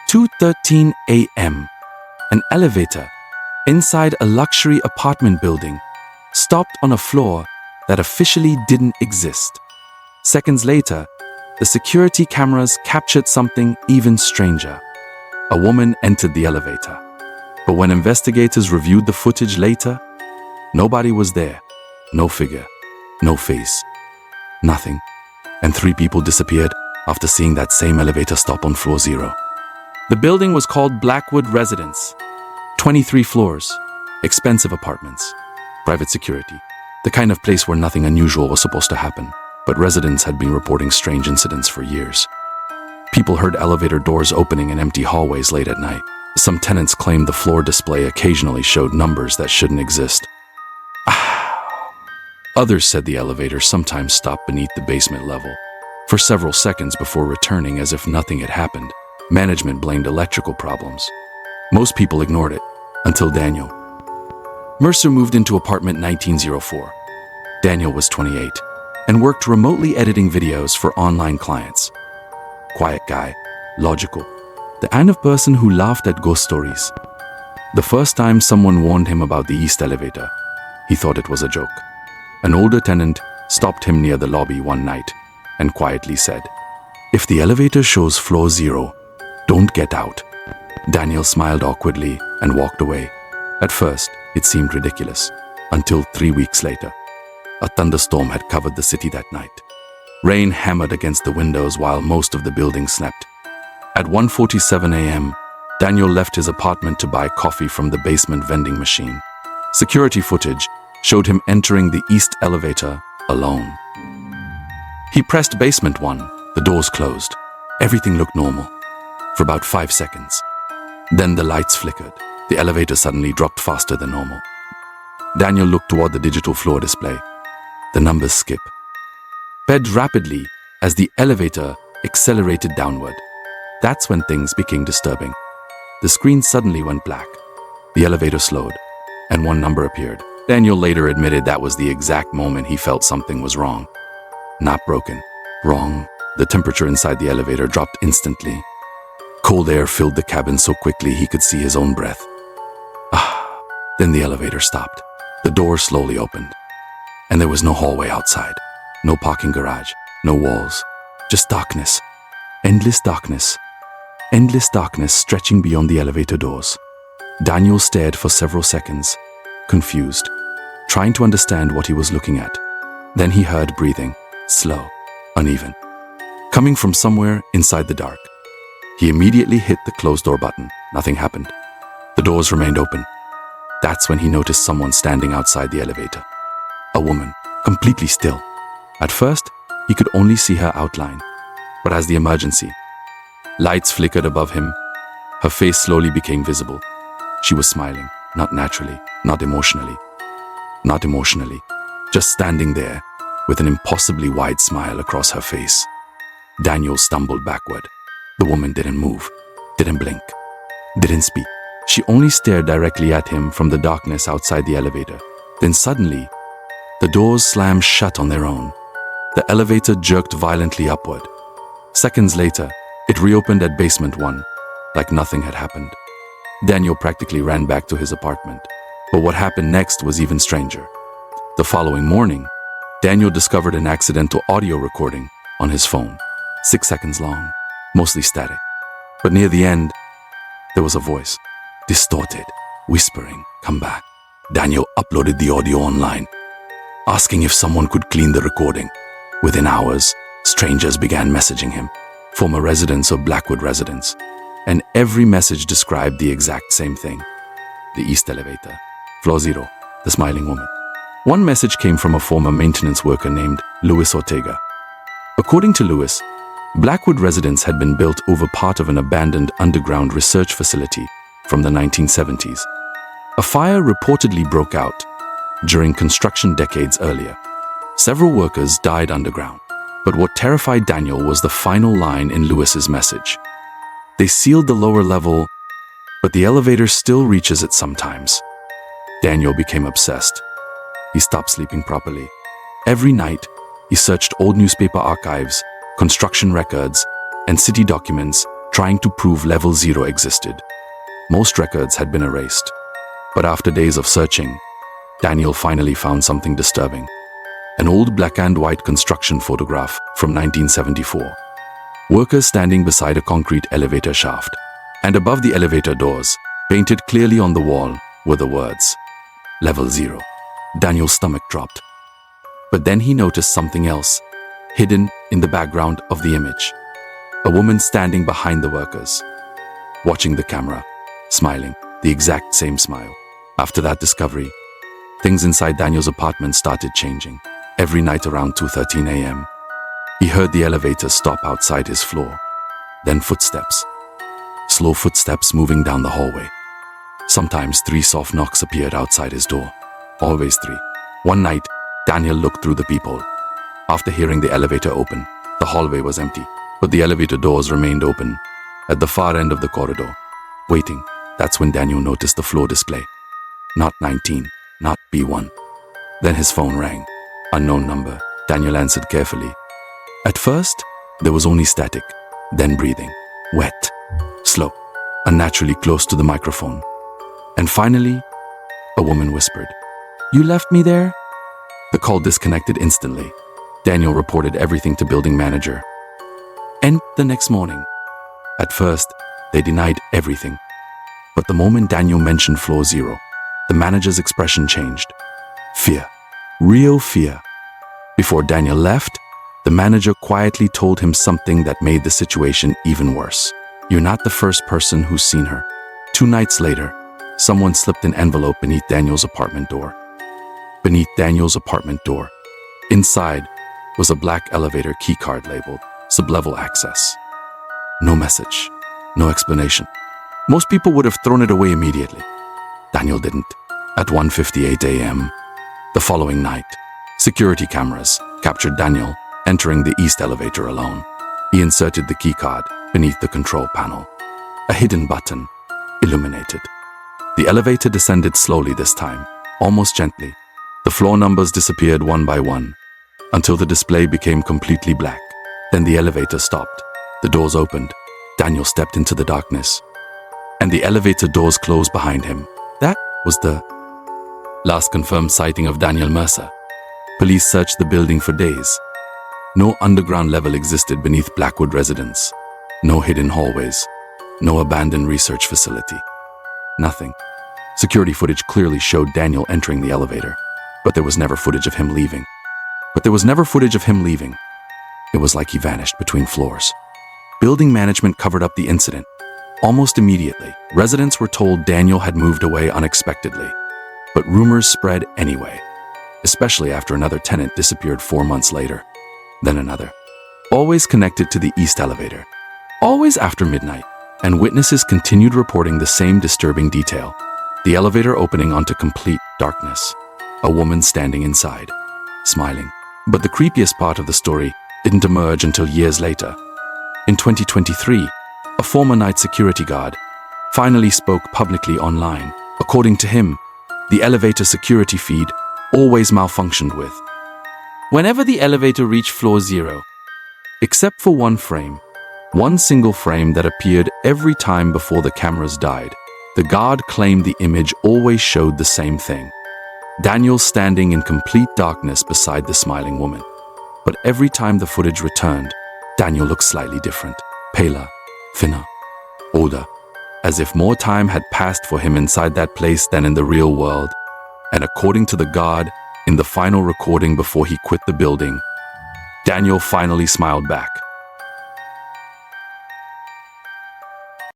2:13 a.m., an elevator inside a luxury apartment building stopped on a floor that officially didn't exist. Seconds later, the security cameras captured something even stranger. A woman entered the elevator. But when investigators reviewed the footage later, nobody was there. No figure, no face, nothing. And 3 people disappeared after seeing that same elevator stop on floor 0. The building was called Blackwood Residence. 23 floors, expensive apartments, private security, the kind of place where nothing unusual was supposed to happen. But residents had been reporting strange incidents for years. People heard elevator doors opening in empty hallways late at night. Some tenants claimed the floor display occasionally showed numbers that shouldn't exist. Others said the elevator sometimes stopped beneath the basement level for several seconds before returning as if nothing had happened. Management blamed electrical problems. Most people ignored it, until Daniel. Mercer moved into apartment 1904. Daniel was 28 and worked remotely editing videos for online clients. Quiet guy, logical, the kind of person who laughed at ghost stories. The first time someone warned him about the east elevator, he thought it was a joke. An older tenant stopped him near the lobby one night and quietly said, "If the elevator shows floor 0, don't get out." Daniel smiled awkwardly and walked away. At first, it seemed ridiculous, until 3 weeks later. A thunderstorm had covered the city that night. Rain hammered against the windows while most of the building slept. At 1:47 a.m., Daniel left his apartment to buy coffee from the basement vending machine. Security footage showed him entering the east elevator alone. He pressed basement 1. The doors closed. Everything looked normal for about 5 seconds. Then the lights flickered. The elevator suddenly dropped faster than normal. Daniel looked toward the digital floor display. The numbers skip sped rapidly as the elevator accelerated downward. That's when things became disturbing. The screen suddenly went black. The elevator slowed, and 1 number appeared. Daniel later admitted that was the exact moment he felt something was wrong. Not broken, wrong. The temperature inside the elevator dropped instantly. Cold air filled the cabin so quickly he could see his own breath. Then the elevator stopped. The door slowly opened. And there was no hallway outside, no parking garage, no walls, just darkness, endless darkness stretching beyond the elevator doors. Daniel stared for several seconds, confused, trying to understand what he was looking at. Then he heard breathing, slow, uneven, coming from somewhere inside the dark. He immediately hit the closed door button. Nothing happened. The doors remained open. That's when he noticed someone standing outside the elevator. A woman, completely still. At first, he could only see her outline. But as the emergency lights flickered above him, her face slowly became visible. She was smiling, not naturally, not emotionally, just standing there with an impossibly wide smile across her face. Daniel stumbled backward. The woman didn't move, didn't blink, didn't speak. She only stared directly at him from the darkness outside the elevator. Then suddenly, the doors slammed shut on their own. The elevator jerked violently upward. Seconds later, it reopened at basement 1, like nothing had happened. Daniel practically ran back to his apartment. But what happened next was even stranger. The following morning, Daniel discovered an accidental audio recording on his phone, 6 seconds long, mostly static. But near the end, there was a voice, distorted, whispering, "Come back." Daniel uploaded the audio online, asking if someone could clean the recording. Within hours, strangers began messaging him, former residents of Blackwood Residence, and every message described the exact same thing. The east elevator, floor 0, the smiling woman. One message came from a former maintenance worker named Luis Ortega. According to Luis, Blackwood Residence had been built over part of an abandoned underground research facility from the 1970s. A fire reportedly broke out during construction decades earlier. Several workers died underground, but what terrified Daniel was the final line in Lewis's message. They sealed the lower level, but the elevator still reaches it sometimes. Daniel became obsessed. He stopped sleeping properly. Every night, he searched old newspaper archives, construction records, and city documents, trying to prove level 0 existed. Most records had been erased, but after days of searching, Daniel finally found something disturbing. An old black and white construction photograph from 1974. Workers standing beside a concrete elevator shaft, and above the elevator doors, painted clearly on the wall, were the words, Level 0. Daniel's stomach dropped. But then he noticed something else, hidden in the background of the image. A woman standing behind the workers, watching the camera, smiling, the exact same smile. After that discovery, things inside Daniel's apartment started changing. Every night around 2:13 a.m., he heard the elevator stop outside his floor. Then footsteps. Slow footsteps moving down the hallway. Sometimes 3 soft knocks appeared outside his door. Always 3. One night, Daniel looked through the peephole. After hearing the elevator open, the hallway was empty, but the elevator doors remained open at the far end of the corridor, waiting. That's when Daniel noticed the floor display. Not 19, not B1. Then his phone rang. Unknown number. Daniel answered carefully. At first, there was only static, then breathing. Wet, slow, unnaturally close to the microphone. And finally, a woman whispered, "You left me there?" The call disconnected instantly. Daniel reported everything to building manager. And the next morning, at first, they denied everything. But the moment Daniel mentioned floor 0, the manager's expression changed. Fear. Real fear. Before Daniel left, the manager quietly told him something that made the situation even worse. "You're not the first person who's seen her." 2 nights later, someone slipped an envelope beneath Daniel's apartment door. Beneath Daniel's apartment door, inside was a black elevator keycard labeled sublevel access. No message, no explanation. Most people would have thrown it away immediately. Daniel didn't. At 1:58 a.m., the following night, security cameras captured Daniel entering the east elevator alone. He inserted the keycard beneath the control panel. A hidden button illuminated. The elevator descended slowly this time, almost gently. The floor numbers disappeared one by one, until the display became completely black. Then the elevator stopped. The doors opened. Daniel stepped into the darkness, and the elevator doors closed behind him. That was the last confirmed sighting of Daniel Mercer. Police searched the building for days. No underground level existed beneath Blackwood Residence. No hidden hallways. No abandoned research facility. Nothing. Security footage clearly showed Daniel entering the elevator, but there was never footage of him leaving. It was like he vanished between floors. Building management covered up the incident. Almost immediately, residents were told Daniel had moved away unexpectedly. But rumors spread anyway, especially after another tenant disappeared 4 months later. Then another. Always connected to the east elevator. Always after midnight. And witnesses continued reporting the same disturbing detail. The elevator opening onto complete darkness. A woman standing inside, smiling. But the creepiest part of the story didn't emerge until years later. In 2023, a former night security guard finally spoke publicly online. According to him, the elevator security feed always malfunctioned with. Whenever the elevator reached floor 0, except for one single frame that appeared every time before the cameras died, the guard claimed the image always showed the same thing. Daniel standing in complete darkness beside the smiling woman. But every time the footage returned, Daniel looked slightly different, paler, thinner, older, as if more time had passed for him inside that place than in the real world. And according to the guard, in the final recording before he quit the building, Daniel finally smiled back.